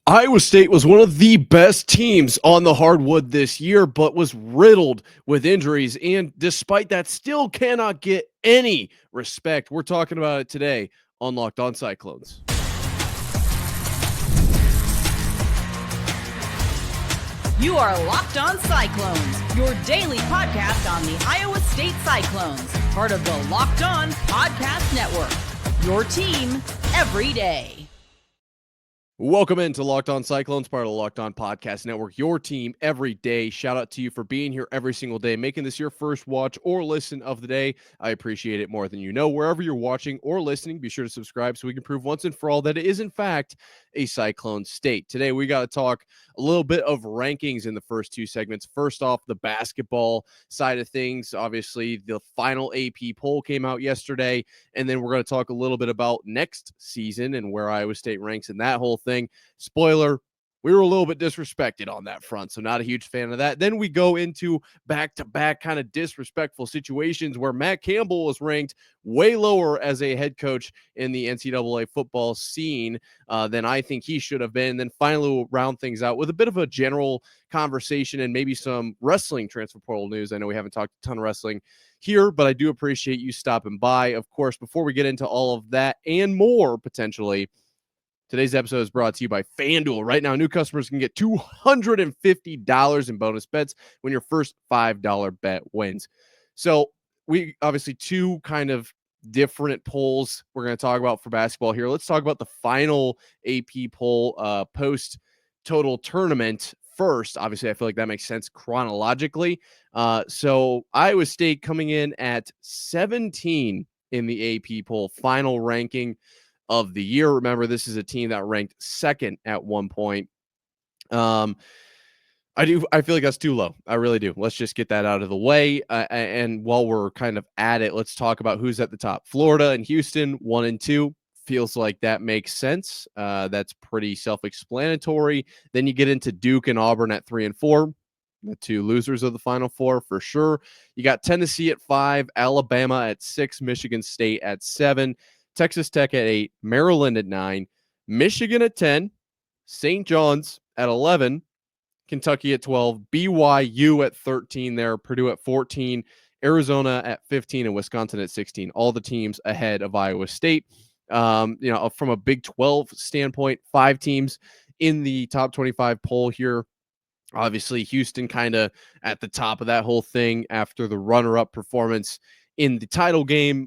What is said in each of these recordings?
Iowa State was one of the best teams on the hardwood this year, but was riddled with injuries. And despite that, still cannot get any respect. We're talking about it today on Locked On Cyclones. You are Locked On Cyclones, your daily podcast on the Iowa State Cyclones, part of the Locked On Podcast Network. Your team every day. Welcome into Locked On Cyclones, part of the Locked On Podcast Network, your team every day. Shout out to you for being here every single day, making this your first watch or listen of the day. I appreciate it more than you know. Wherever you're watching or listening, be sure to subscribe so we can prove once and for all that it is, in fact, a Cyclone state. Today, we got to talk a little bit of rankings in the first two segments. First off, the basketball side of things. Obviously, the final AP poll came out yesterday, and then we're going to talk a little bit about next season and where Iowa State ranks in that whole thing. Spoiler, we were a little bit disrespected on that front, so not a huge fan of that. Then we go into back-to-back kind of disrespectful situations where Matt Campbell was ranked way lower as a head coach in the NCAA football scene than I think he should have been. And then finally, we'll round things out with a bit of a general conversation and maybe some wrestling transfer portal news. I know we haven't talked a ton of wrestling here, but I do appreciate you stopping by. Of course, before we get into all of that and more potentially, today's episode is brought to you by FanDuel. Right now, new customers can get $250 in bonus bets when your first $5 bet wins. So we obviously two kind of different polls we're going to talk about for basketball here. Let's talk about the final AP poll post total tournament first. Obviously, I feel like that makes sense chronologically. So Iowa State coming in at 17 in the AP poll, final ranking of the year. Remember, this is a team that ranked second at one point. I feel like that's too low. I really do. Let's just get that out of the way. And while we're kind of at it, let's talk about who's at the top. Florida and Houston, 1 and 2. Feels like that makes sense. That's pretty self-explanatory. Then you get into Duke and Auburn at 3 and 4. The two losers of the Final Four for sure. You got Tennessee at 5, Alabama at 6, Michigan State at 7, Texas Tech at 8, Maryland at 9, Michigan at 10, St. John's at 11, Kentucky at 12, BYU at 13 there, Purdue at 14, Arizona at 15, and Wisconsin at 16. All the teams ahead of Iowa State. From a Big 12 standpoint, 5 teams in the top 25 poll here. Obviously, Houston kind of at the top of that whole thing after the runner-up performance in the title game,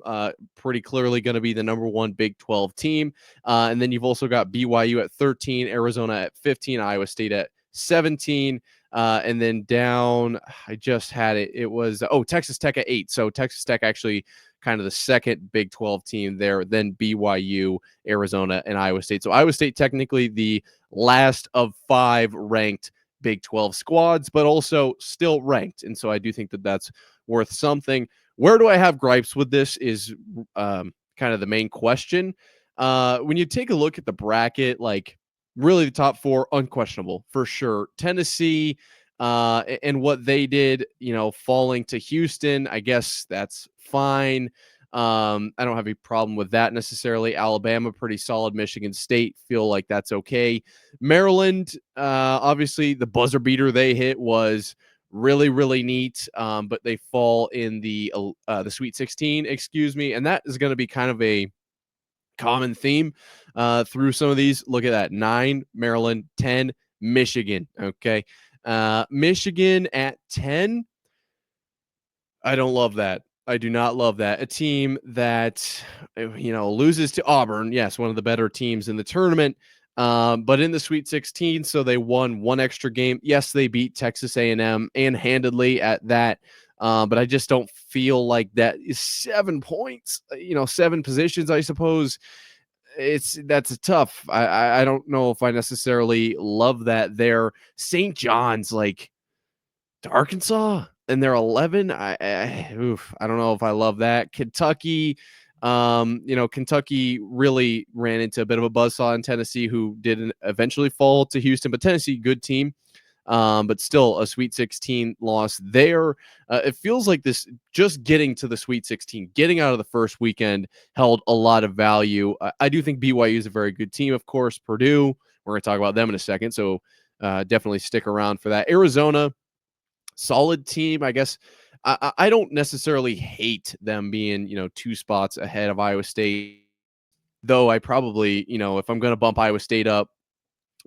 pretty clearly going to be the number one Big 12 team. And then you've also got BYU at 13, Arizona at 15, Iowa State at 17. And then down, I just had it. It was, Texas Tech at 8. So Texas Tech actually kind of the second Big 12 team there, then BYU, Arizona, and Iowa State. So Iowa State technically the last of 5 ranked Big 12 squads, but also still ranked. And so I do think that that's worth something. Where do I have gripes with this is kind of the main question. When you take a look at the bracket, like really the top 4, unquestionable for sure. Tennessee and what they did, falling to Houston, I guess that's fine. I don't have a problem with that necessarily. Alabama, pretty solid. Michigan State, feel like that's okay. Maryland, obviously the buzzer beater they hit was really, really neat, but they fall in the Sweet 16, and that is going to be kind of a common theme through some of these. Look at that: 9 Maryland, 10 Michigan. Okay, Michigan at 10. I don't love that. I do not love that. A team that loses to Auburn, yes, one of the better teams in the tournament. But in the Sweet 16, so they won one extra game. Yes, they beat Texas A&M and handedly at that. But I just don't feel like that is 7 points, 7 positions, I suppose. That's a tough. I don't know if I necessarily love that there. St. John's, like to Arkansas, and they're 11. I don't know if I love that. Kentucky, Kentucky really ran into a bit of a buzzsaw in Tennessee, who did eventually fall to Houston, but Tennessee, good team. But still a Sweet 16 loss there. It feels like this, just getting to the Sweet 16, getting out of the first weekend held a lot of value. I do think BYU is a very good team, of course. Purdue, We're going to talk about them in a second. So definitely stick around for that. Arizona, solid team, I guess. I don't necessarily hate them being, 2 spots ahead of Iowa State, though I probably, if I'm going to bump Iowa State up,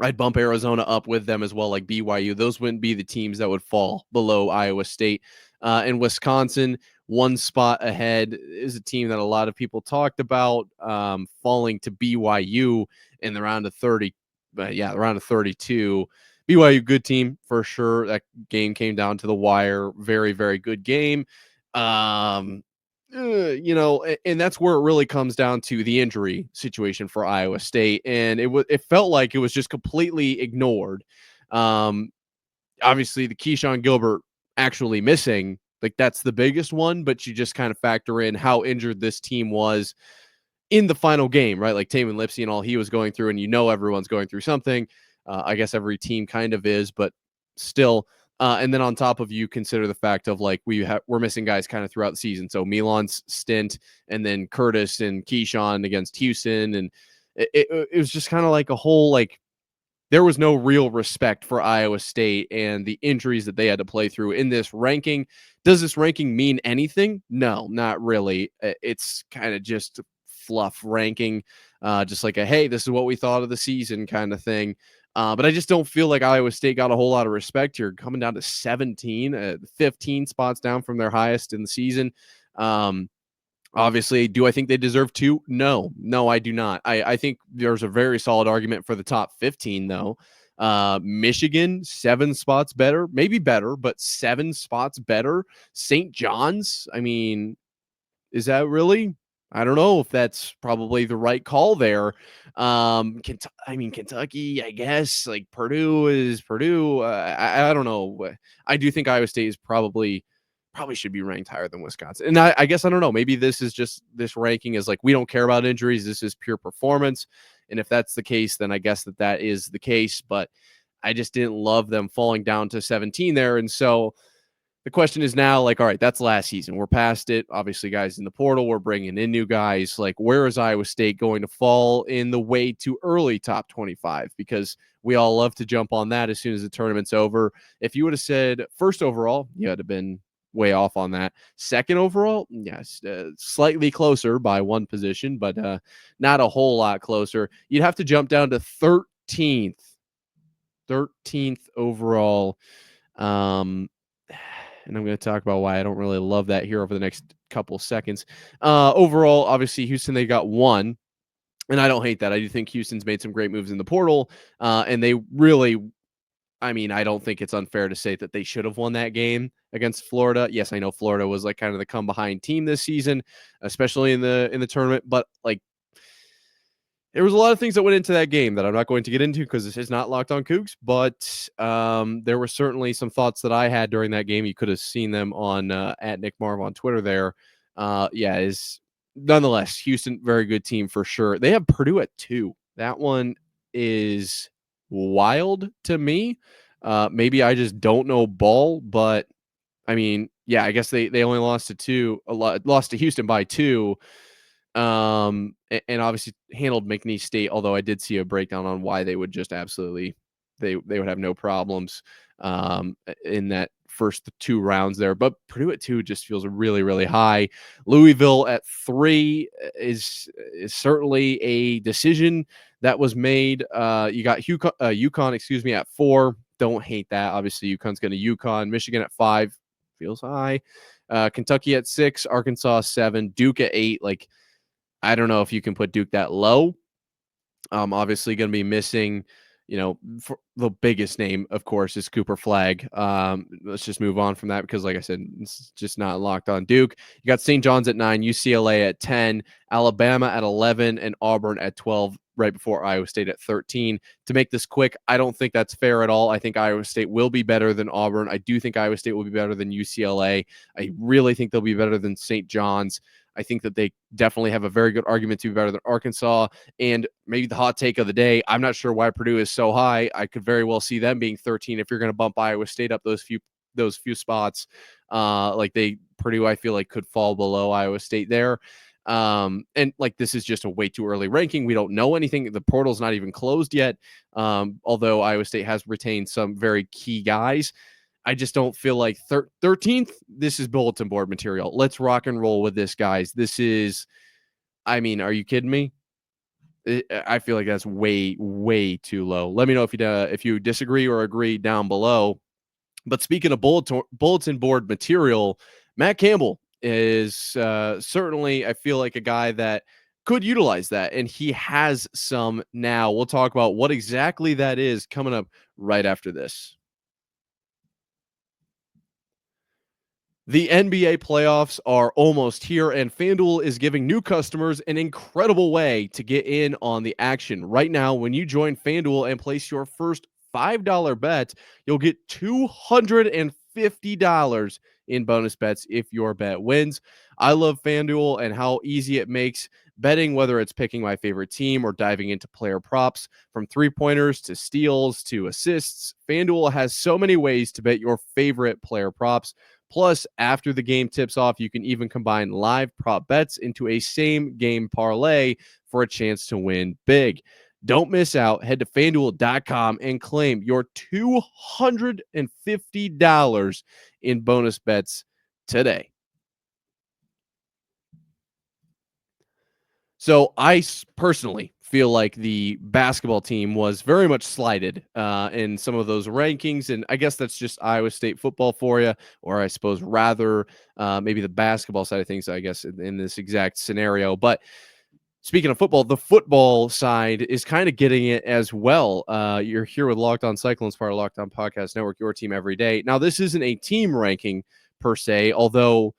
I'd bump Arizona up with them as well, like BYU. Those wouldn't be the teams that would fall below Iowa State. And Wisconsin, 1 spot ahead, is a team that a lot of people talked about falling to BYU in the round of 30. The round of 32. BYU, good team for sure. That game came down to the wire. Very, very good game. And that's where it really comes down to the injury situation for Iowa State, and it felt like it was just completely ignored. Obviously, the Keshon Gilbert actually missing, like that's the biggest one, but you just kind of factor in how injured this team was in the final game, right? Like Tamin Lipsey and all he was going through, and everyone's going through something. I guess every team kind of is, but still. And then on top of, you consider the fact of like we're missing guys kind of throughout the season. So Milan's stint, and then Curtis and Keshon against Houston, and it was just kind of like a whole like there was no real respect for Iowa State and the injuries that they had to play through in this ranking. Does this ranking mean anything? No, not really. It's kind of just fluff ranking, just like a hey, this is what we thought of the season kind of thing. But I just don't feel like Iowa State got a whole lot of respect here, coming down to 17, 15 spots down from their highest in the season. Obviously, do I think they deserve 2? No, I do not. I think there's a very solid argument for the top 15, though. Michigan, 7 spots better, maybe better, but 7 spots better. St. John's, I mean, is that really? I don't know if that's probably the right call there. Kentucky, I guess, like Purdue is Purdue. I don't know. I do think Iowa State is probably should be ranked higher than Wisconsin. And I guess I don't know. Maybe this is just this ranking is like we don't care about injuries. This is pure performance. And if that's the case, then I guess that is the case. But I just didn't love them falling down to 17 there. And so the question is now, like, all right, that's last season. We're past it. Obviously, guys in the portal, we're bringing in new guys. Like, where is Iowa State going to fall in the way to early top 25? Because we all love to jump on that as soon as the tournament's over. If you would have said first overall, you had to been way off on that. Second overall, yes, slightly closer by 1 position, but not a whole lot closer. You'd have to jump down to 13th overall. And I'm going to talk about why I don't really love that here over the next couple seconds. Overall, obviously, Houston, they got 1. And I don't hate that. I do think Houston's made some great moves in the portal. And they really, I don't think it's unfair to say that they should have won that game against Florida. Yes, I know Florida was like kind of the come behind team this season, especially in the tournament. But like, there was a lot of things that went into that game that I'm not going to get into because this is not Locked On Cougs, but there were certainly some thoughts that I had during that game. You could have seen them on at Nick Marv on Twitter there. Is nonetheless, Houston, very good team for sure. They have Purdue at 2. That one is wild to me. Maybe I just don't know ball, but I I guess they only lost to 2, lost to Houston by 2. And obviously handled McNeese State, although I did see a breakdown on why they would just absolutely they would have no problems in that first 2 rounds there. But Purdue at 2 just feels really, really high. Louisville at 3 is certainly a decision that was made. You got UConn, at 4. Don't hate that. Obviously, UConn's going to UConn. Michigan at 5 feels high. Kentucky at 6, Arkansas 7, Duke at 8. Like, I don't know if you can put Duke that low. Obviously going to be missing, for the biggest name, of course, is Cooper Flagg. Let's just move on from that because, like I said, it's just not locked on Duke. You got St. John's at 9, UCLA at 10, Alabama at 11, and Auburn at 12, right before Iowa State at 13. To make this quick, I don't think that's fair at all. I think Iowa State will be better than Auburn. I do think Iowa State will be better than UCLA. I really think they'll be better than St. John's. I think that they definitely have a very good argument to be better than Arkansas. And maybe the hot take of the day, I'm not sure why Purdue is so high. I could very well see them being 13 if you're going to bump Iowa State up those few spots. Purdue, I feel like could fall below Iowa State there. And like, this is just a way too early ranking. We don't know anything. The portal's not even closed yet. Although Iowa State has retained some very key guys. I just don't feel like 13th. This is bulletin board material. Let's rock and roll with this, guys. This is, I mean, are you kidding me? I feel like that's way, way too low. Let me know if you disagree or agree down below. But speaking of bulletin board material, Matt Campbell is certainly, I feel like, a guy that could utilize that, and he has some now. We'll talk about what exactly that is coming up right after this. The NBA playoffs are almost here, and FanDuel is giving new customers an incredible way to get in on the action. Right now, when you join FanDuel and place your first $5 bet, you'll get $250 in bonus bets if your bet wins. I love FanDuel and how easy it makes betting, whether it's picking my favorite team or diving into player props. From three-pointers to steals to assists, FanDuel has so many ways to bet your favorite player props. Plus, after the game tips off, you can even combine live prop bets into a same game parlay for a chance to win big. Don't miss out. Head to FanDuel.com and claim your $250 in bonus bets today. So I personally feel like the basketball team was very much slighted in some of those rankings. And I guess that's just Iowa State football for you, or I suppose rather maybe the basketball side of things, I guess, in this exact scenario. But speaking of football, the football side is kind of getting it as well. You're here with Locked On Cyclones, part of Locked On Podcast Network, your team every day. Now, this isn't a team ranking per se, although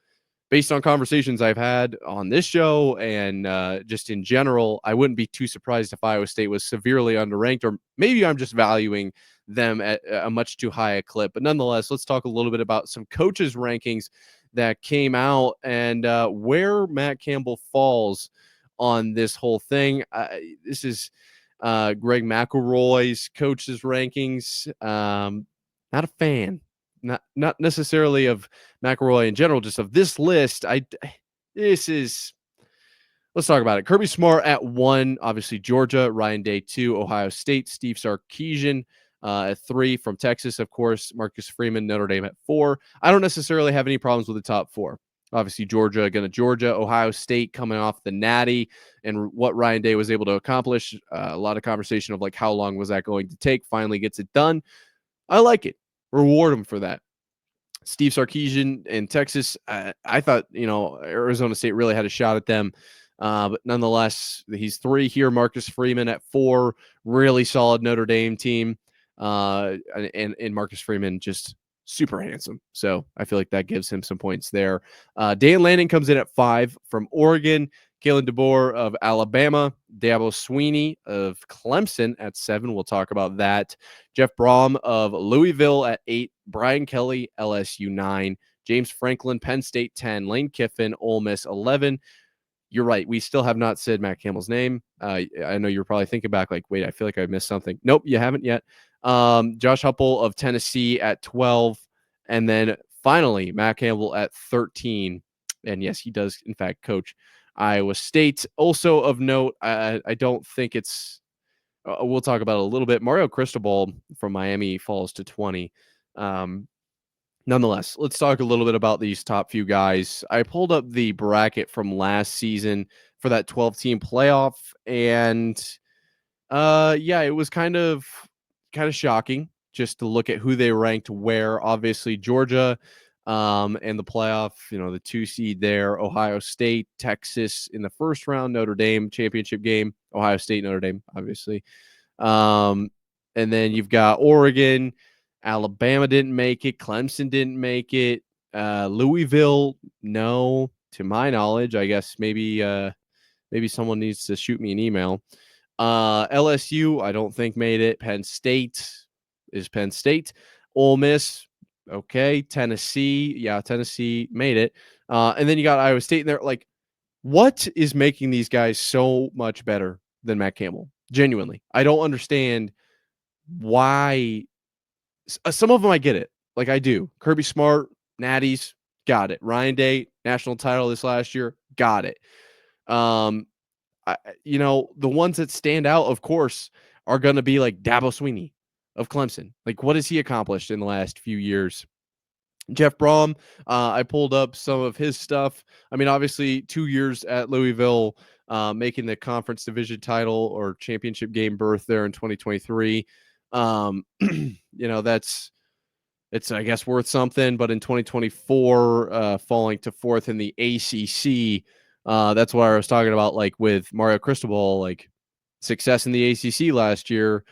based on conversations I've had on this show and just in general, I wouldn't be too surprised if Iowa State was severely underranked, or maybe I'm just valuing them at a much too high a clip. But nonetheless, let's talk a little bit about some coaches' rankings that came out and where Matt Campbell falls on this whole thing. This is Greg McElroy's coaches' rankings. Not a fan. Not necessarily of McElroy in general, just of this list. Let's talk about it. Kirby Smart at 1, obviously Georgia. Ryan Day 2, Ohio State. Steve Sarkisian at 3 from Texas, of course. Marcus Freeman, Notre Dame at 4. I don't necessarily have any problems with the top 4. Obviously, Georgia going to Georgia. Ohio State coming off the Natty and what Ryan Day was able to accomplish. A lot of conversation of like how long was that going to take. Finally gets it done. I like it. Reward him for that. Steve Sarkisian in Texas, I thought, Arizona State really had a shot at them. But nonetheless, he's 3 here. Marcus Freeman at 4. Really solid Notre Dame team. And Marcus Freeman just super handsome. So I feel like that gives him some points there. Dan Lanning comes in at 5 from Oregon. Kalen DeBoer of Alabama. Dabo Sweeney of Clemson at 7. We'll talk about that. Jeff Brom of Louisville at 8. Brian Kelly, LSU 9. James Franklin, Penn State 10. Lane Kiffin, Ole Miss 11. You're right. We still have not said Matt Campbell's name. I know you're probably thinking back like, wait, I feel like I missed something. Nope, you haven't yet. Josh Huppel of Tennessee at 12. And then finally, Matt Campbell at 13. And yes, he does, in fact, coach Iowa State. Also of note, I don't think it's we'll talk about it a little bit. Mario Cristobal from Miami falls to 20. Nonetheless, let's talk a little bit about these top few guys. I pulled up the bracket from last season for that 12-team playoff, and it was kind of shocking just to look at who they ranked where. Obviously, Georgia and the playoff, the 2 seed there, Ohio State, Texas in the first round, Notre Dame championship game, Ohio State, Notre Dame, obviously. And then you've got Oregon, Alabama didn't make it, Clemson didn't make it, Louisville, no, to my knowledge. I guess maybe someone needs to shoot me an email. LSU, I don't think made it. Penn State is Penn State. Ole Miss, okay. Tennessee made it. And then you got Iowa State in there. Like, what is making these guys so much better than Matt Campbell? Genuinely, I don't understand why. Some of them I get it. Like, I do. Kirby Smart, Natties, got it. Ryan Day, national title this last year, got it. The ones that stand out, of course, are going to be like Dabo Sweeney of Clemson. Like, what has he accomplished in the last few years? Jeff Brom, I pulled up some of his stuff. I mean, obviously, 2 years at Louisville, making the conference division title or championship game berth there in 2023. That's it's I guess worth something. But in 2024, falling to fourth in the ACC, that's what I was talking about. Like with Mario Cristobal, like success in the ACC last year.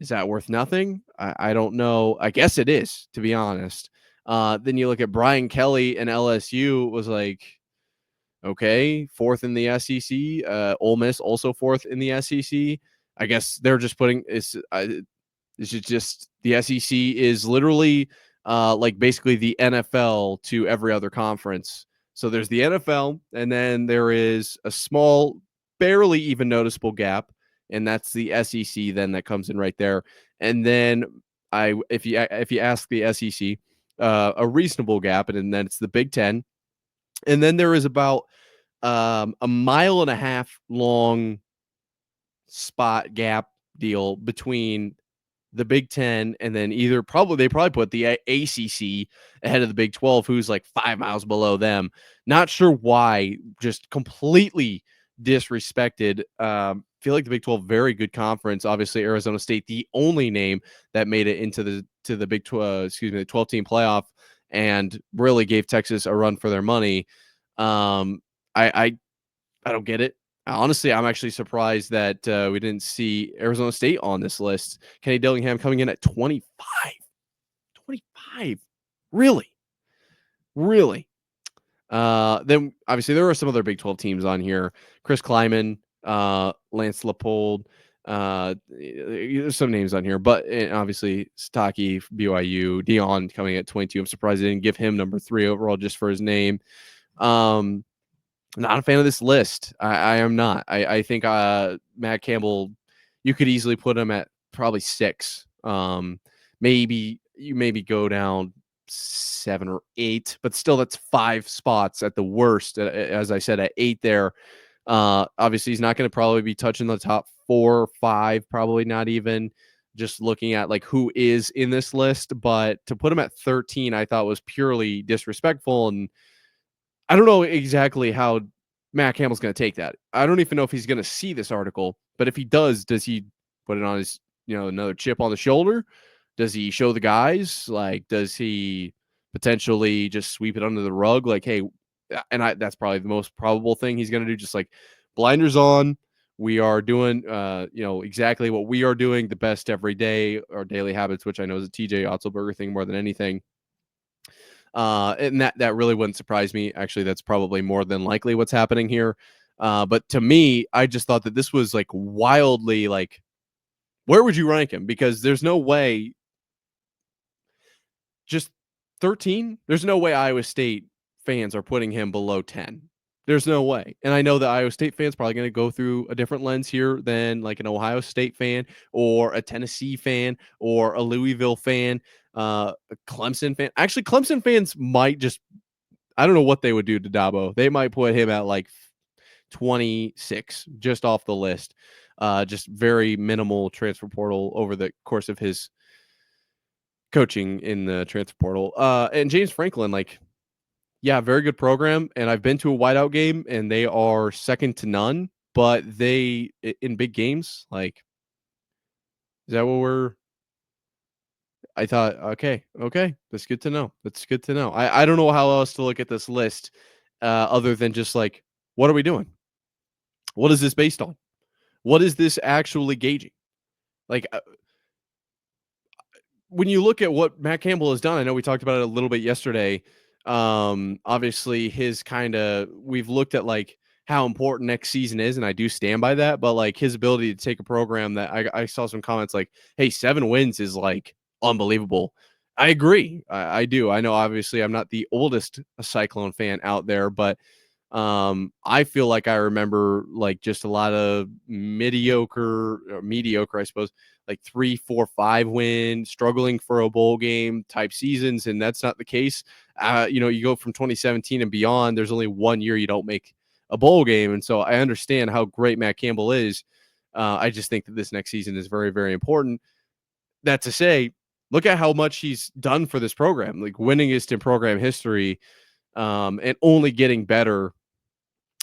Is that worth nothing? I don't know. I guess it is, to be honest. Then you look at Brian Kelly and LSU was like, okay, fourth in the SEC. Ole Miss also fourth in the SEC. I guess they're just putting it's just the SEC is literally like basically the NFL to every other conference. So there's the NFL, and then there is a small, barely even noticeable gap, and that's the SEC. Then that comes in right there, and then if you ask the SEC, a reasonable gap, and then it's the Big Ten, and then there is about a mile and a half long spot gap deal between the Big Ten and then they probably put the ACC ahead of the Big 12, who's like 5 miles below them. Not sure why, just completely disrespected. Feel like the Big 12 very good conference. Obviously, Arizona State, the only name that made it into the Big 12, the 12-team playoff, and really gave Texas a run for their money. I don't get it. Honestly, I'm actually surprised that we didn't see Arizona State on this list. Kenny Dillingham coming in at 25. 25. Really? Really? Then obviously there are some other Big 12 teams on here. Chris Kleiman, Lance Leopold, there's some names on here, but obviously Stocky, BYU, Dion coming at 22. I'm surprised they didn't give him number 3 overall just for his name. Not a fan of this list. I am not. I think Matt Campbell, you could easily put him at probably 6. Maybe go down 7 or 8, but still that's 5 spots at the worst. As I said, at 8 there. Obviously, he's not going to probably be touching the top 4 or 5, probably not even. Just looking at like who is in this list, but to put him at 13, I thought was purely disrespectful, and I don't know exactly how Matt Campbell's going to take that. I don't even know if he's going to see this article, but if he does he put it on his, another chip on the shoulder? Does he show the guys? Like, does he potentially just sweep it under the rug? Like, hey, and that's probably the most probable thing he's going to do. Just like blinders on. We are doing, exactly what we are doing the best every day, our daily habits, which I know is a TJ Otzelberger thing more than anything. And that really wouldn't surprise me. Actually, that's probably more than likely what's happening here. But to me, I just thought that this was like wildly like, where would you rank him? Because there's no way, just 13. There's no way Iowa State fans are putting him below 10. There's no way. And I know that Iowa State fans probably going to go through a different lens here than like an Ohio State fan or a Tennessee fan or a Louisville fan, a Clemson fan. Actually, Clemson fans might just, I don't know what they would do to Dabo. They might put him at like 26 just off the list. Just very minimal transfer portal over the course of his coaching in the transfer portal. And James Franklin, like, yeah, very good program. And I've been to a whiteout game and they are second to none, but they in big games, like, is that what I thought, okay. That's good to know. I don't know how else to look at this list other than just like, what are we doing? What is this based on? What is this actually gauging? Like, when you look at what Matt Campbell has done, I know we talked about it a little bit yesterday. Obviously we've looked at like how important next season is, and I do stand by that, but like his ability to take a program that I saw some comments like, hey, 7 wins is like unbelievable. I agree. I do. I know obviously I'm not the oldest Cyclone fan out there, but I feel like I remember like just a lot of mediocre, I suppose, like 3, 4, 5 win, struggling for a bowl game type seasons. And that's not the case. You go from 2017 and beyond, there's only 1 year you don't make a bowl game. And so I understand how great Matt Campbell is. I just think that this next season is very, very important. That to say, look at how much he's done for this program, like winningest in program history, and only getting better,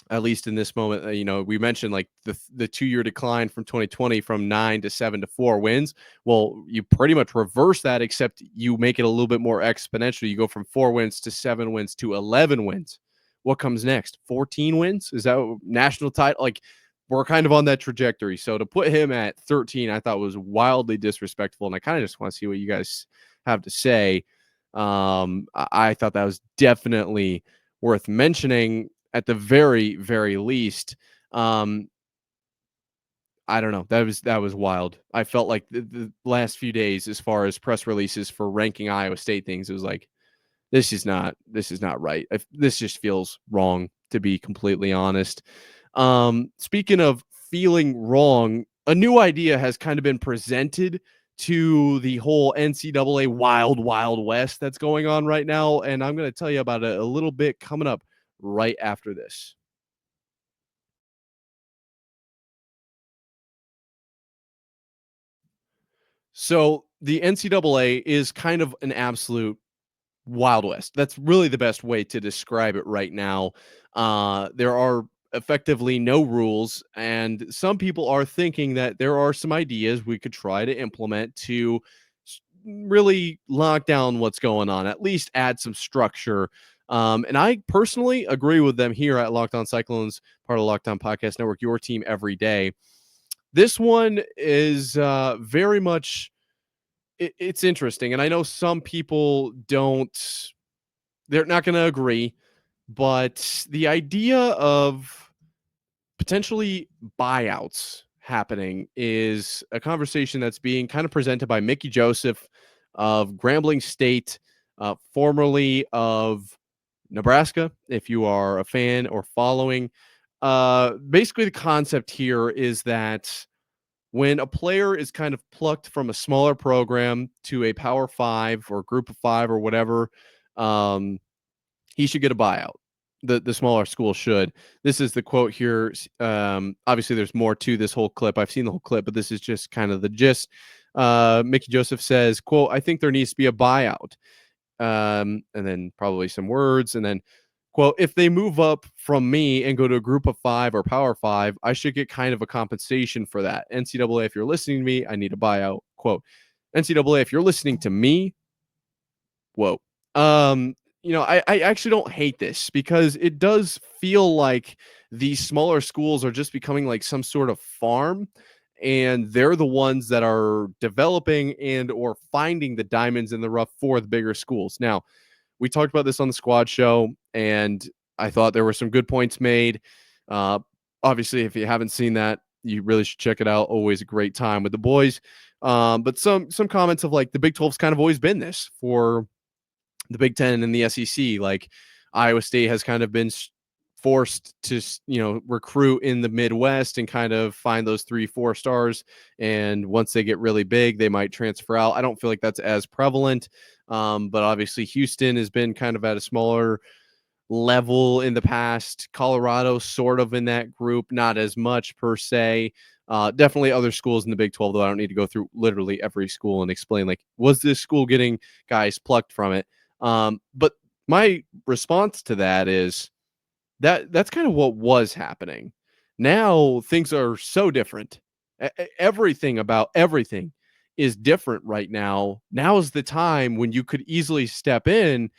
at least in this moment. We mentioned like the 2 year decline from 2020 from 9 to 7 to 4 wins. Well, you pretty much reverse that, except you make it a little bit more exponential. You go from 4 wins to 7 wins to 11 wins. What comes next? 14 wins? Is that national title? Like, we're kind of on that trajectory. So to put him at 13, I thought was wildly disrespectful. And I kind of just want to see what you guys have to say. I thought that was definitely worth mentioning at the very, very least. I don't know. That was wild. I felt like the last few days, as far as press releases for ranking Iowa State things, it was like, this is not right. This just feels wrong, to be completely honest. Speaking of feeling wrong, a new idea has kind of been presented to the whole NCAA wild, wild west that's going on right now. And I'm going to tell you about it a little bit coming up right after this. So the NCAA is kind of an absolute Wild West. That's really the best way to describe it right now. There are effectively no rules, and some people are thinking that there are some ideas we could try to implement to really lock down what's going on, at least add some structure. And I personally agree with them here at Locked On Cyclones, part of the Locked On Podcast Network, your team every day. This one is very much it's interesting, and I know some people don't they're not going to agree, but the idea of potentially buyouts happening is a conversation that's being kind of presented by Mickey Joseph of Grambling State, formerly of Nebraska, if you are a fan or following. Basically, the concept here is that when a player is kind of plucked from a smaller program to a Power Five or Group of Five or whatever, um, he should get a buyout. The smaller school should. This is the quote here. Obviously, there's more to this whole clip. I've seen the whole clip, but this is just kind of the gist. Mickey Joseph says, "quote I think there needs to be a buyout," and then probably some words, and then quote, "if they move up from me and go to a Group of Five or Power Five, I should get kind of a compensation for that. NCAA, if you're listening to me, I need a buyout." Quote, "NCAA, if you're listening to me, whoa." Um, I actually don't hate this because it does feel like these smaller schools are just becoming like some sort of farm, and they're the ones that are developing and or finding the diamonds in the rough for the bigger schools. Now, we talked about this on the squad show, and I thought there were some good points made. Uh, Obviously, if you haven't seen that, you really should check it out. Always a great time with the boys. But some comments of like the Big 12's kind of always been this for the Big Ten and the SEC. Like Iowa State has kind of been forced to recruit in the Midwest and kind of find those 3-4 stars, and once they get really big they might transfer out. I don't feel like that's as prevalent, but obviously Houston has been kind of at a smaller level in the past. Colorado sort of in that group, not as much per se. Definitely other schools in the Big 12, though I don't need to go through literally every school and explain like, was this school getting guys plucked from it? But my response to that is that's kind of what was happening. Now things are so different. Everything about everything is different right now. Now is the time when you could easily step in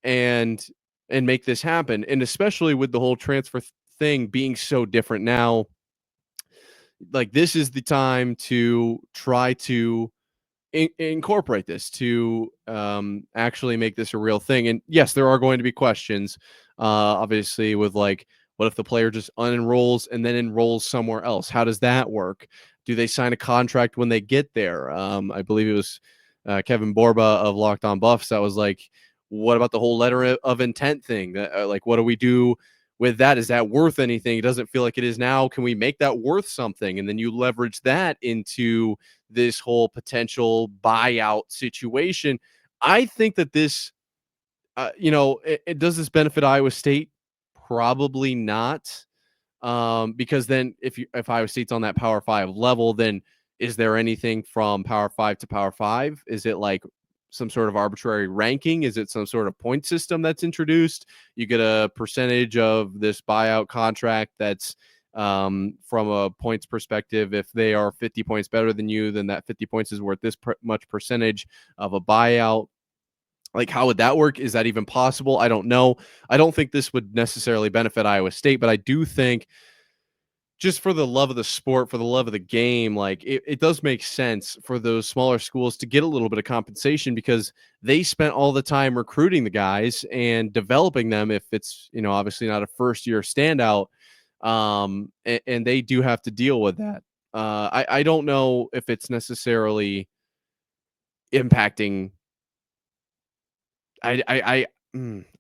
and make this happen, and especially with the whole transfer thing being so different now, like this is the time to try to incorporate this to actually make this a real thing. And yes, there are going to be questions, obviously, with like, what if the player just unenrolls and then enrolls somewhere else? How does that work? Do they sign a contract when they get there? I believe it was Kevin Borba of Locked On Buffs that was like, what about the whole letter of intent thing? Like, what do we do with that? Is that worth anything? It doesn't feel like it is now. Can we make that worth something? And then you leverage that into this whole potential buyout situation. I think that this, does this benefit Iowa State? Probably not. Because then if Iowa State's on that Power 5 level, then is there anything from Power 5 to Power 5? Is it like some sort of arbitrary ranking? Is it some sort of point system that's introduced? You get a percentage of this buyout contract that's from a points perspective. If they are 50 points better than you, then that 50 points is worth this much percentage of a buyout. Like, how would that work? Is that even possible? I don't know. I don't think this would necessarily benefit Iowa State, but I do think just for the love of the sport, for the love of the game, like it does make sense for those smaller schools to get a little bit of compensation because they spent all the time recruiting the guys and developing them. If it's, obviously not a first year standout, and they do have to deal with that. I don't know if it's necessarily impacting. I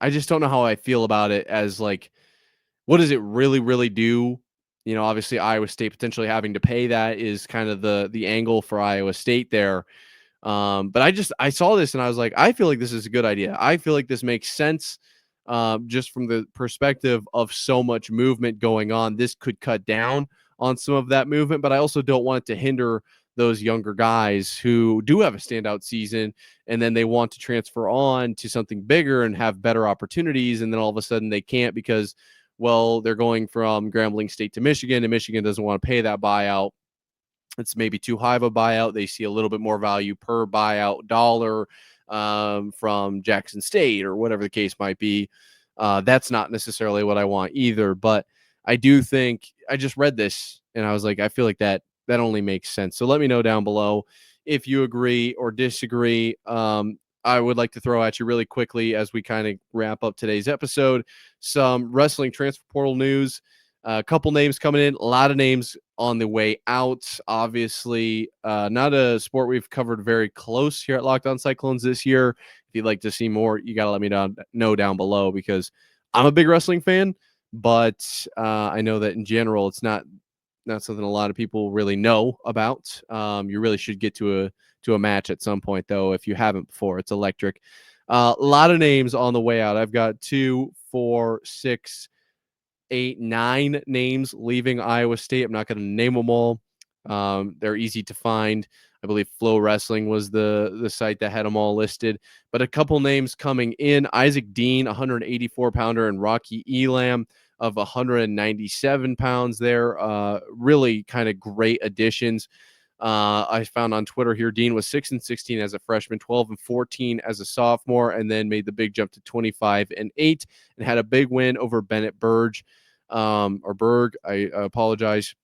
just don't know how I feel about it as like, what does it really, really do? Obviously Iowa State potentially having to pay that is kind of the angle for Iowa State there. But I saw this and I was like, I feel like this is a good idea. I feel like this makes sense. Just from the perspective of so much movement going on, this could cut down on some of that movement, but I also don't want it to hinder those younger guys who do have a standout season and then they want to transfer on to something bigger and have better opportunities. And then all of a sudden they can't because, well, they're going from Grambling State to Michigan and Michigan doesn't want to pay that buyout. It's maybe too high of a buyout. They see a little bit more value per buyout dollar from Jackson State or whatever the case might be. That's not necessarily what I want either. But I do think I just read this and I was like, I feel like that only makes sense. So let me know down below if you agree or disagree. I would like to throw at you really quickly as we kind of wrap up today's episode some wrestling transfer portal news. A couple names coming in, a lot of names on the way out. Obviously, not a sport we've covered very close here at Locked On Cyclones this year. If you'd like to see more, you got to let me know down below because I'm a big wrestling fan, but I know that in general, it's not something a lot of people really know about. You really should get to a match at some point, though, if you haven't before. It's electric. A lot of names on the way out. I've got 2, 4, 6, 8, 9 names leaving Iowa State. I'm not going to name them all. They're easy to find. I believe Flow Wrestling was the site that had them all listed. But a couple names coming in. Isaac Dean, 184-pounder, and Rocky Elam of 197 pounds there. Really kind of great additions. I found on Twitter here, Dean was 6-16 as a freshman, 12-14 as a sophomore, and then made the big jump to 25-8 and had a big win over Bennett Berg. I apologize.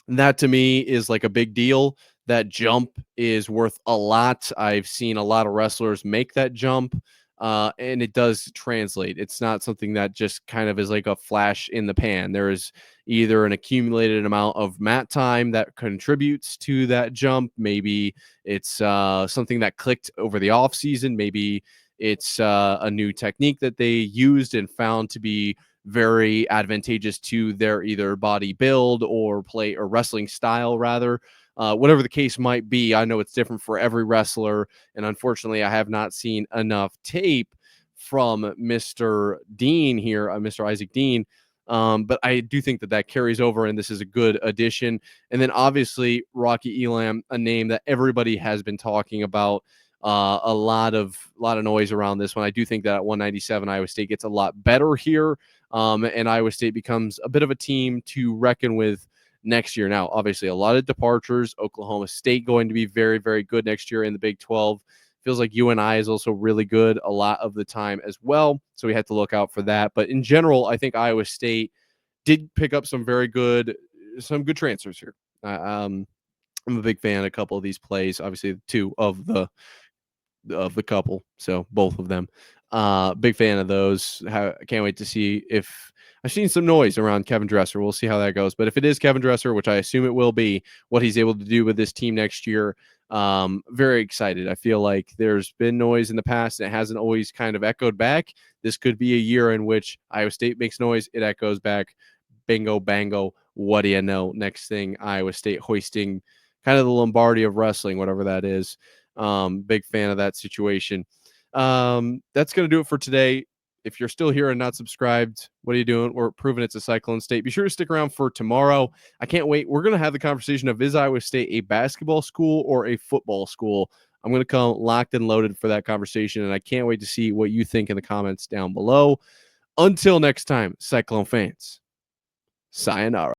And that to me is like a big deal. That jump is worth a lot. I've seen a lot of wrestlers make that jump. And it does translate. It's not something that just kind of is like a flash in the pan. There is either an accumulated amount of mat time that contributes to that jump. Maybe it's something that clicked over the off season. Maybe it's a new technique that they used and found to be very advantageous to their either body build or play or wrestling style rather. Whatever the case might be, I know it's different for every wrestler. And unfortunately, I have not seen enough tape from Mr. Dean here, Mr. Isaac Dean. But I do think that carries over, and this is a good addition. And then obviously, Rocky Elam, a name that everybody has been talking about. A lot of noise around this one. I do think that at 197, Iowa State gets a lot better here, and Iowa State becomes a bit of a team to reckon with next year. Now, obviously, a lot of departures. Oklahoma State going to be very, very good next year in the Big 12. Feels like UNI is also really good a lot of the time as well. So we have to look out for that. But in general, I think Iowa State did pick up some good transfers here. I'm a big fan of a couple of these plays. Obviously, 2 of the couple, so both of them. Big fan of those. I can't wait to see if I've seen some noise around Kevin Dresser. We'll see how that goes. But if it is Kevin Dresser, which I assume it will be, what he's able to do with this team next year, very excited. I feel like there's been noise in the past and it hasn't always kind of echoed back. This could be a year in which Iowa State makes noise, it echoes back. Bingo, bango. What do you know? Next thing, Iowa State hoisting kind of the Lombardi of wrestling, whatever that is. Big fan of that situation. That's going to do it for today. if you're still here and not subscribed, what are you doing? We're proving it's a Cyclone State. Be sure to stick around for tomorrow. I can't wait. We're going to have the conversation of, is Iowa State a basketball school or a football school? I'm going to come locked and loaded for that conversation, and I can't wait to see what you think in the comments down below. Until next time, Cyclone fans, sayonara.